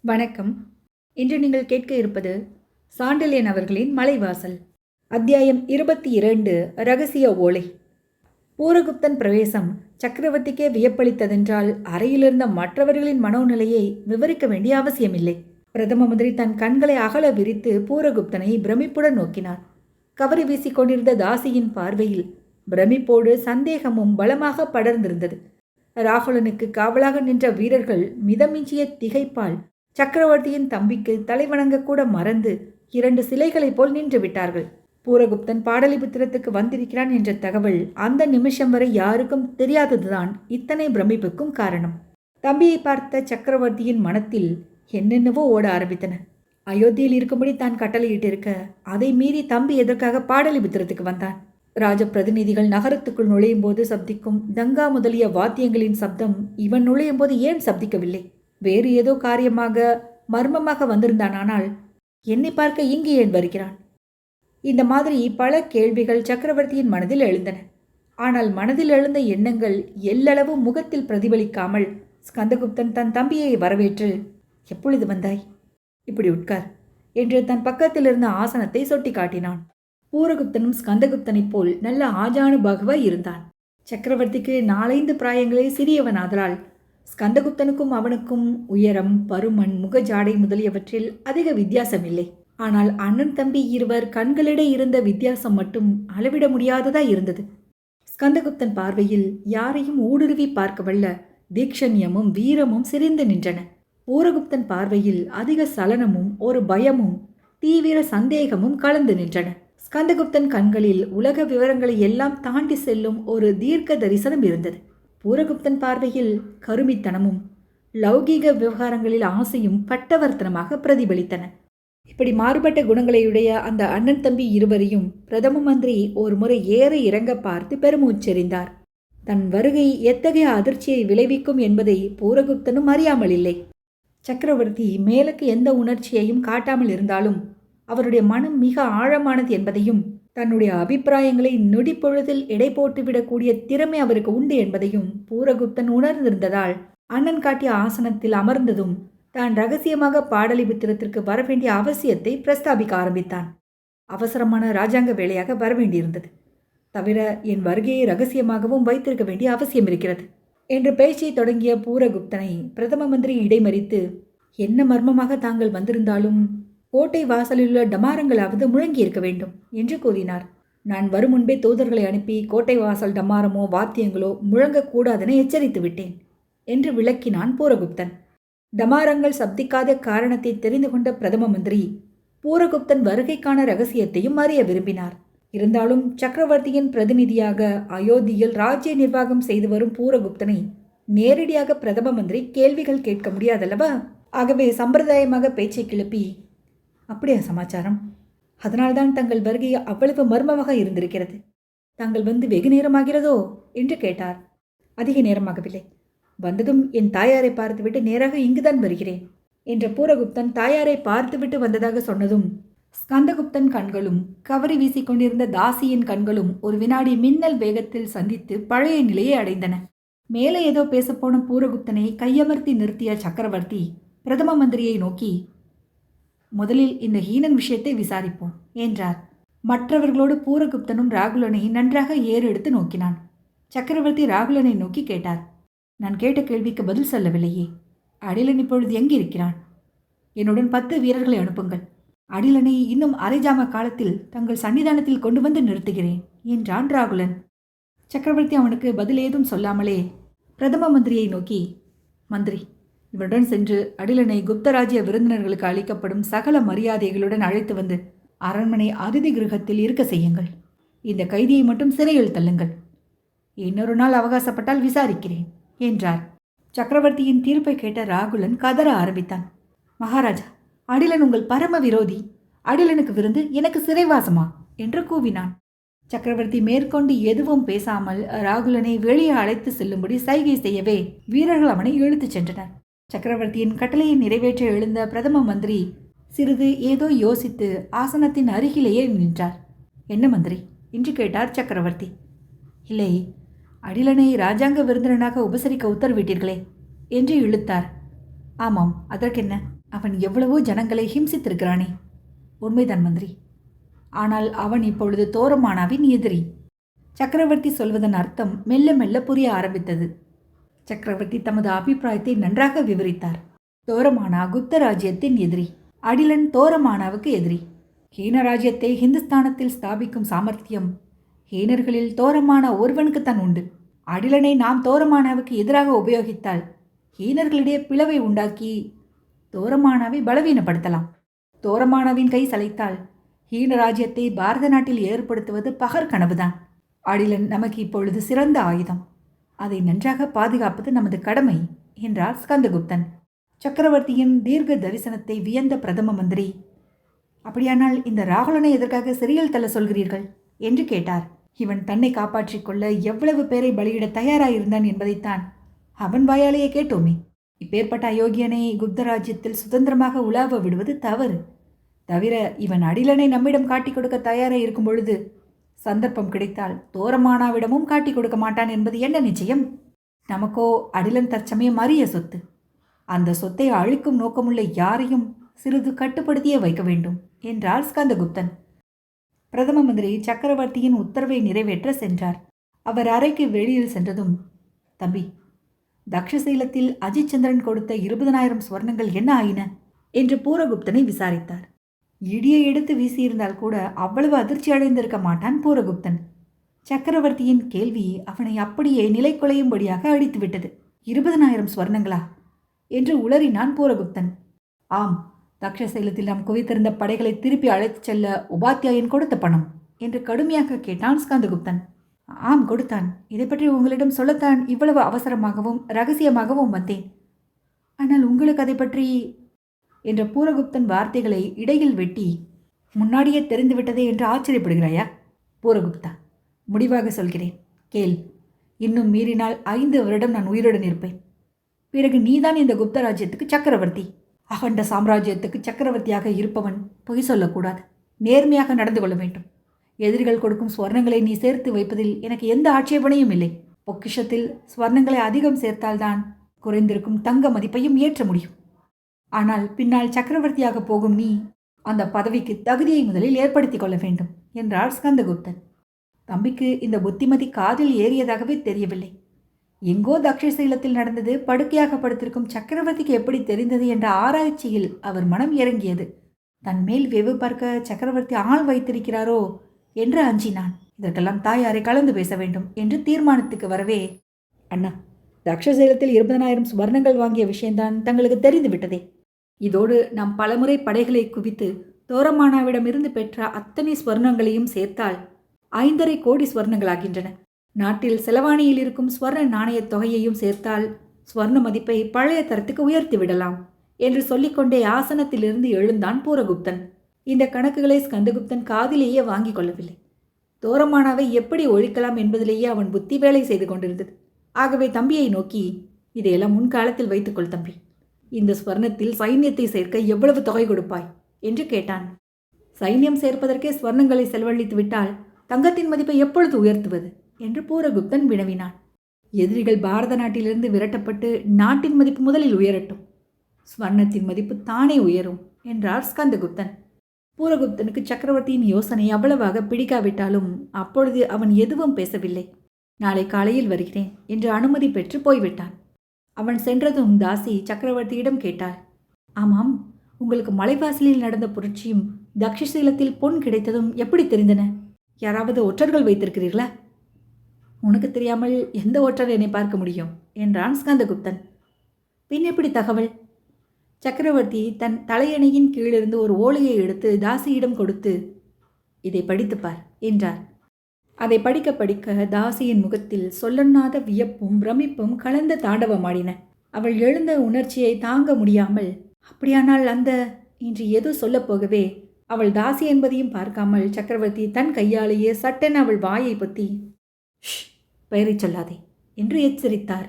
வணக்கம். இன்று நீங்கள் கேட்க இருப்பது சாண்டில்யன் அவர்களின் மலைவாசல். அத்தியாயம் 22. ரகசிய ஓலை. பூரகுப்தன் பிரவேசம் சக்கரவர்த்திக்கே வியப்பளித்ததென்றால் அறையிலிருந்த மற்றவர்களின் மனோநிலையை விவரிக்க வேண்டிய அவசியமில்லை. பிரதம மந்திரி தன் கண்களை அகல விரித்து பூரகுப்தனை பிரமிப்புடன் நோக்கினார். கவரி வீசிக்கொண்டிருந்த தாசியின் பார்வையில் பிரமிப்போடு சந்தேகமும் பலமாக படர்ந்திருந்தது. ராகுலனுக்கு காவலாக நின்ற வீரர்கள் மிதமிஞ்சிய திகைப்பால் சக்கரவர்த்தியின் தம்பிக்கு தலைவணங்க கூட மறந்து 2 சிலைகளைப் போல் நின்று விட்டார்கள். பூரகுப்தன் பாடலிபுத்திரத்துக்கு வந்திருக்கிறான் என்ற தகவல் அந்த நிமிஷம் வரை யாருக்கும் தெரியாததுதான் இத்தனை பிரமிப்புக்கும் காரணம். தம்பியை பார்த்த சக்கரவர்த்தியின் மனத்தில் என்னென்னவோ ஓட ஆரம்பித்தன. அயோத்தியில் இருக்கும்படி தான் கட்டளையிட்டிருக்க அதை மீறி தம்பி எதற்காக பாடலிபுத்திரத்துக்கு வந்தான்? ராஜ பிரதிநிதிகள் நகரத்துக்குள் நுழையும் போது சப்திக்கும் தங்கா முதலிய வாத்தியங்களின் சப்தம் இவன் நுழையும் போது ஏன் சப்திக்கவில்லை? வேறு ஏதோ காரியமாக மர்மமாக வந்திருந்தானால் என்னை பார்க்க இங்கு ஏன் வருகிறான்? இந்த மாதிரி பல கேள்விகள் சக்கரவர்த்தியின் மனதில் எழுந்தன. ஆனால் மனதில் எழுந்த எண்ணங்கள் எல்லளவு முகத்தில் பிரதிபலிக்காமல் ஸ்கந்தகுப்தன் தன் தம்பியை வரவேற்று, எப்பொழுது வந்தாய்? இப்படி உட்கார் என்று தன் பக்கத்தில் இருந்த ஆசனத்தை சொட்டி காட்டினான். பூரகுப்தனும் ஸ்கந்தகுப்தனைப் போல் நல்ல ஆஜானுபாகுவாய் இருந்தான். சக்கரவர்த்திக்கு 4-5 பிராயங்களில் சிறியவனாதலால் ஸ்கந்தகுப்தனுக்கும் அவனுக்கும் உயரம், பருமன், முகஜாடை முதலியவற்றில் அதிக வித்தியாசமில்லை. ஆனால் அண்ணன் தம்பி இருவர் கண்களிடையே இருந்த வித்தியாசம் மட்டும் அளவிட முடியாததாய் இருந்தது. ஸ்கந்தகுப்தன் பார்வையில் யாரையும் ஊடுருவி பார்க்க வல்ல தீக்ஷண்யமும் வீரமும் சிரிந்து நின்றன. பூரகுப்தன் பார்வையில் அதிக சலனமும் ஒரு பயமும் தீவிர சந்தேகமும் கலந்து நின்றன. ஸ்கந்தகுப்தன் கண்களில் உலக விவரங்களை எல்லாம் தாண்டி செல்லும் ஒரு தீர்க்க தரிசனம் இருந்தது. பூரகுப்தன் பார்வையில் கருமித்தனமும் லௌகீக விவகாரங்களில் ஆசையும் பட்டவர்த்தனமாக பிரதிபலித்தன. இப்படி மாறுபட்ட குணங்களையுடைய அந்த அண்ணன் தம்பி இருவரையும் பிரதம மந்திரி ஒரு முறை ஏற இறங்க பார்த்து பெருமூச்செறிந்தார். தன் வருகை எத்தகைய அதிர்ச்சியை விளைவிக்கும் என்பதை பூரகுப்தனும் அறியாமல் இல்லை. சக்கரவர்த்தி மேலுக்கு எந்த உணர்ச்சியையும் காட்டாமல் இருந்தாலும் அவருடைய மனம் மிக ஆழமானது என்பதையும் தன்னுடைய அபிப்பிராயங்களை நொடிப்பொழுதில் எடை போட்டுவிடக்கூடிய திறமை அவருக்கு உண்டு என்பதையும் பூரகுப்தன் உணர்ந்திருந்ததால் அண்ணன் காட்டிய ஆசனத்தில் அமர்ந்ததும் தான் ரகசியமாக பாடலிபுத்திரத்திற்கு வரவேண்டிய அவசியத்தை பிரஸ்தாபிக்க ஆரம்பித்தான். அவசரமான இராஜாங்க வேலையாக வரவேண்டியிருந்தது. தவிர என் வருகையை ரகசியமாகவும் வைத்திருக்க வேண்டிய அவசியம் இருக்கிறது என்று பேச்சை தொடங்கிய பூரகுப்தனை பிரதம மந்திரி இடைமறித்து, என்ன மர்மமாக தாங்கள் வந்திருந்தாலும் கோட்டை வாசலிலுள்ள டமாரங்களாவது முழங்கியிருக்க வேண்டும் என்று கூறினார். நான் வரும் முன்பே தூதர்களை அனுப்பி கோட்டை வாசல் டமாரமோ வாத்தியங்களோ முழங்கக்கூடாதென எச்சரித்து விட்டேன் என்று விளக்கினான் பூரகுப்தன். டமாரங்கள் சப்திக்காத காரணத்தை தெரிந்து கொண்ட பிரதம மந்திரி பூரகுப்தன் வருகைக்கான ரகசியத்தையும் அறிய விரும்பினார். இருந்தாலும் சக்கரவர்த்தியின் பிரதிநிதியாக அயோத்தியில் ராஜ்ய நிர்வாகம் செய்து வரும் பூரகுப்தனை நேரடியாக பிரதம மந்திரி கேள்விகள் கேட்க முடியாதல்லவா? ஆகவே சம்பிரதாயமாக பேச்சை கிளப்பி, அப்படியா சமாச்சாரம்? அதனால்தான் தங்கள் வருகை அவ்வளவு மர்மமாக இருந்திருக்கிறது. தாங்கள் வந்து வெகு நேரமாகிறதோ என்று கேட்டார். அதிக நேரமாகவில்லை. வந்ததும் என் தாயாரை பார்த்துவிட்டு நேராக இங்குதான் வருகிறேன் என்ற பூரகுப்தன் தாயாரை பார்த்துவிட்டு வந்ததாக சொன்னதும் ஸ்கந்தகுப்தன் கண்களும் கவரி வீசிக்கொண்டிருந்த தாசியின் கண்களும் ஒரு வினாடி மின்னல் வேகத்தில் சந்தித்து பழைய நிலையை அடைந்தன. மேலே ஏதோ பேசப்போன பூரகுப்தனை கையமர்த்தி நிறுத்திய சக்கரவர்த்தி பிரதம மந்திரியை நோக்கி, முதலில் இந்த ஹீனன் விஷயத்தை விசாரிப்போம் என்றார். மற்றவர்களோடு பூரகுப்தனும் ராகுலனை நன்றாக ஏறெடுத்து நோக்கினான். சக்கரவர்த்தி ராகுலனை நோக்கி கேட்டார், நான் கேட்ட கேள்விக்கு பதில் சொல்லவில்லையே. அடிலன் இப்பொழுது எங்கிருக்கிறான்? என்னுடன் 10 வீரர்களை அனுப்புங்கள். அடிலனை இன்னும் அரைஜாம காலத்தில் தங்கள் சன்னிதானத்தில் கொண்டு வந்து நிறுத்துகிறேன் என்றான் ராகுலன். சக்கரவர்த்தி அவனுக்கு பதில் ஏதும் சொல்லாமலே பிரதம மந்திரியை நோக்கி, மந்திரி, இவருடன் சென்று அடிலனை குப்தராஜ்ய விருந்தினர்களுக்கு அளிக்கப்படும் சகல மரியாதைகளுடன் அழைத்து வந்து அரண்மனை அதிதி கிரகத்தில் இருக்க செய்யுங்கள். இந்த கைதியை மட்டும் சிறையில் தள்ளுங்கள். இன்னொரு நாள் அவகாசப்பட்டால் விசாரிக்கிறேன் என்றார். சக்கரவர்த்தியின் தீர்ப்பை கேட்ட ராகுலன் கதற ஆரம்பித்தான். மகாராஜா, அடிலன் உங்கள் பரம விரோதி. அடிலனுக்கு விருந்து, எனக்கு சிறைவாசமா என்று கூவினான். சக்கரவர்த்தி மேற்கொண்டு எதுவும் பேசாமல் ராகுலனை வெளியே அழைத்து செல்லும்படி சைகை செய்யவே வீரர்கள் அவனை இழுத்துச் சென்றனர். சக்கரவர்த்தியின் கட்டளையை நிறைவேற்ற எழுந்த பிரதம மந்திரி சிறிது ஏதோ யோசித்து ஆசனத்தின் அருகிலேயே நின்றார். என்ன மந்திரி என்று கேட்டார் சக்கரவர்த்தி. இல்லை, அடிலனை ராஜாங்க விருந்தினனாக உபசரிக்க உத்தரவிட்டீர்களே என்று இழுத்தார். ஆமாம், அதற்கென்ன? அவன் எவ்வளவோ ஜனங்களை ஹிம்சித்திருக்கிறானே. உண்மைதான் மந்திரி. ஆனால் அவன் இப்பொழுது தோரமானாவின் எதிரி. சக்கரவர்த்தி சொல்வதன் அர்த்தம் மெல்ல மெல்ல புரிய ஆரம்பித்தது. சக்கரவர்த்தி தமது அபிப்பிராயத்தை நன்றாக விவரித்தார். தோரமானா குப்த ராஜ்யத்தின் எதிரி, அடிலன் தோரமானாவுக்கு எதிரி. ஹீன ராஜ்யத்தை ஹிந்துஸ்தானத்தில் ஸ்தாபிக்கும் சாமர்த்தியம் ஹீனர்களில் தோரமானா ஒருவனுக்குத்தான் உண்டு. அடிலனை நாம் தோரமானாவுக்கு எதிராக உபயோகித்தால் ஹீனர்களிடையே பிளவை உண்டாக்கி தோரமானாவை பலவீனப்படுத்தலாம். தோரமானாவின் கை சளைத்தால் ஹீன ராஜ்யத்தை பாரத நாட்டில் ஏற்படுத்துவது பகர் கனவுதான். அடிலன் நமக்கு இப்பொழுது சிறந்த ஆயுதம். அதை நன்றாக பாதுகாப்பது நமது கடமை என்றார் ஸ்கந்தகுப்தன். சக்கரவர்த்தியின் தீர்க்க தரிசனத்தை வியந்த பிரதம மந்திரி, அப்படியானால் இந்த ராகுலனை எதற்காக சிறையில் தள்ள சொல்கிறீர்கள் என்று கேட்டார். இவன் தன்னை காப்பாற்றிக் கொள்ள எவ்வளவு பேரை பலியிட தயாராயிருந்தான் என்பதைத்தான் அவன் வாயாலேயே கேட்டோமே. இப்பேற்பட்ட அயோக்கியனை குப்த ராஜ்யத்தில் சுதந்திரமாக உலாவ விடுவது தவறு. தவிர இவன் அடிலனை நம்மிடம் காட்டிக் கொடுக்க தயாராக இருக்கும் பொழுது சந்தர்ப்பம் கிடைத்தால் தோரமானாவிடமும் காட்டிக் கொடுக்க மாட்டான் என்பது என்ன நிச்சயம்? நமக்கோ அடிலன் தற்சமயம் அரிய சொத்து. அந்த சொத்தை அழிக்கும் நோக்கமுள்ள யாரையும் சிறிது கட்டுப்படுத்தியே வைக்க வேண்டும் என்றார் ஸ்கந்தகுப்தன். பிரதம மந்திரி சக்கரவர்த்தியின் உத்தரவை நிறைவேற்ற சென்றார். அவர் அறைக்கு வெளியில் சென்றதும், தம்பி, தக்ஷசீலத்தில் அஜித் சந்திரன் கொடுத்த 20,000 ஸ்வர்ணங்கள் என்ன ஆயின என்று பூரகுப்தனை விசாரித்தார். இடியை எடுத்து வீசியிருந்தால் கூட அவ்வளவு அதிர்ச்சி அடைந்திருக்க மாட்டான் பூரகுப்தன். சக்கரவர்த்தியின் கேள்வி அவனை அப்படியே நிலை குலையும்படியாக அடித்துவிட்டது. 20,000 ஸ்வர்ணங்களா என்று உளறினான் பூரகுப்தன். ஆம், தக்ஷசைலத்தில் நாம் குவித்திருந்த படைகளை திருப்பி அழைத்துச் செல்ல உபாத்தியாயன் கொடுத்த பணம் என்று கடுமையாக கேட்டான் ஸ்கந்தகுப்தன். ஆம், கொடுத்தான். இதை பற்றி உங்களிடம் சொல்லத்தான் இவ்வளவு அவசரமாகவும் ரகசியமாகவும் வந்தேன். ஆனால் உங்களுக்கு அதை பற்றி என்ற பூரகுப்தன் வார்த்தைகளை இடையில் வெட்டி, முன்னாடியே தெரிந்துவிட்டதே என்று ஆச்சரியப்படுகிறாயா? பூரகுப்தா, முடிவாக சொல்கிறேன், கேள். இன்னும் மீறினால் 5 வருடம் நான் உயிருடன் இருப்பேன். பிறகு நீதான் இந்த குப்த ராஜ்யத்துக்கு சக்கரவர்த்தி. அகண்ட சாம்ராஜ்யத்துக்கு சக்கரவர்த்தியாக இருப்பவன் பொய் சொல்லக்கூடாது, நேர்மையாக நடந்து கொள்ள வேண்டும். எதிரிகள் கொடுக்கும் ஸ்வர்ணங்களை நீ சேர்த்து வைப்பதில் எனக்கு எந்த ஆட்சேபனையும் இல்லை. பொக்கிஷத்தில் ஸ்வர்ணங்களை அதிகம் சேர்த்தால்தான் குறைந்திருக்கும் தங்க மதிப்பையும் ஏற்ற முடியும். ஆனால் பின்னால் சக்கரவர்த்தியாக போகும் நீ அந்த பதவிக்கு தகுதியை முதலில் ஏற்படுத்தி கொள்ள வேண்டும் என்றார் ஸ்கந்தகுப்தன். தம்பிக்கு இந்த புத்திமதி காதில் ஏறியதாகவே தெரியவில்லை. எங்கோ தக்ஷசீலத்தில் நடந்தது படுக்கையாக படுத்திருக்கும் சக்கரவர்த்திக்கு எப்படி தெரிந்தது என்ற ஆராய்ச்சியில் அவர் மனம் இறங்கியது. தன் மேல் வெவு பார்க்க சக்கரவர்த்தி ஆள் வைத்திருக்கிறாரோ என்று அஞ்சினான். இதற்கெல்லாம் தாயாரை கலந்து பேச வேண்டும் என்று தீர்மானத்துக்கு வரவே, அண்ணா, தக்ஷசீலத்தில் 20,000 ஸ்வர்ணங்கள் வாங்கிய விஷயம்தான் தங்களுக்கு தெரிந்து விட்டதே. இதோடு நாம் பலமுறை படைகளை குவித்து தோரமானாவிடமிருந்து பெற்ற அத்தனை ஸ்வர்ணங்களையும் சேர்த்தால் 5.5 கோடி ஸ்வர்ணங்களாகின்றன. நாட்டில் செலவாணியில் இருக்கும் ஸ்வர்ண நாணயத் தொகையையும் சேர்த்தால் ஸ்வர்ண மதிப்பை பழைய தரத்துக்கு உயர்த்தி விடலாம் என்று சொல்லிக்கொண்டே ஆசனத்திலிருந்து எழுந்தான் பூரகுப்தன். இந்த கணக்குகளை ஸ்கந்தகுப்தன் காதிலேயே வாங்கி கொள்ளவில்லை. தோரமானாவை எப்படி ஒழிக்கலாம் என்பதிலேயே அவன் புத்தி வேலை செய்து கொண்டிருந்தது. ஆகவே தம்பியை நோக்கி, இதையெல்லாம் முன்காலத்தில் வைத்துக்கொள் தம்பி. இந்த ஸ்வர்ணத்தில் சைன்யத்தை சேர்க்க எவ்வளவு தொகை கொடுப்பாய் என்று கேட்டான். சைன்யம் சேர்ப்பதற்கே ஸ்வர்ணங்களை செலவழித்து விட்டால் தங்கத்தின் மதிப்பை எப்பொழுது உயர்த்துவது என்று பூரகுப்தன் வினவினான். எதிரிகள் பாரத நாட்டிலிருந்து விரட்டப்பட்டு நாட்டின் மதிப்பு முதலில் உயரட்டும், ஸ்வர்ணத்தின் மதிப்பு தானே உயரும் என்றார் ஸ்கந்தகுப்தன். பூரகுப்தனுக்கு சக்கரவர்த்தியின் யோசனை அவ்வளவாக பிடிக்காவிட்டாலும் அப்பொழுது அவன் எதுவும் பேசவில்லை. நாளை காலையில் வருகிறேன் என்று அனுமதி பெற்று போய்விட்டான். அவன் சென்றதும் தாசி சக்கரவர்த்தியிடம் கேட்டாள், ஆமாம், உங்களுக்கு மலைவாசலில் நடந்த புரட்சியும் தக்ஷசீலத்தில் பொன் கிடைத்ததும் எப்படி தெரிந்தன? யாராவது ஒற்றர்கள் வைத்திருக்கிறீர்களா? உனக்கு தெரியாமல் எந்த ஒற்றர் என்னை பார்க்க முடியும் என்றான் ஸ்கந்தகுப்தன். பின் எப்படி தகவல்? சக்கரவர்த்தி தன் தலையணையின் கீழிருந்து ஒரு ஓலையை எடுத்து தாசியிடம் கொடுத்து, இதை படித்துப்பார் என்றார். அதை படிக்க படிக்க தாசியின் முகத்தில் சொல்லொண்ணாத வியப்பும் பிரமிப்பும் கலந்த தாண்டவமாடின. அவள் எழுந்த உணர்ச்சியை தாங்க முடியாமல், அப்படியானால் அந்த இன்று ஏதோ சொல்லப்போகவே அவள் தாசி என்பதையும் பார்க்காமல் சக்கரவர்த்தி தன் கையாலேயே சட்டென அவள் வாயை பொத்தி, பெயரை சொல்லாதே என்று எச்சரித்தார்.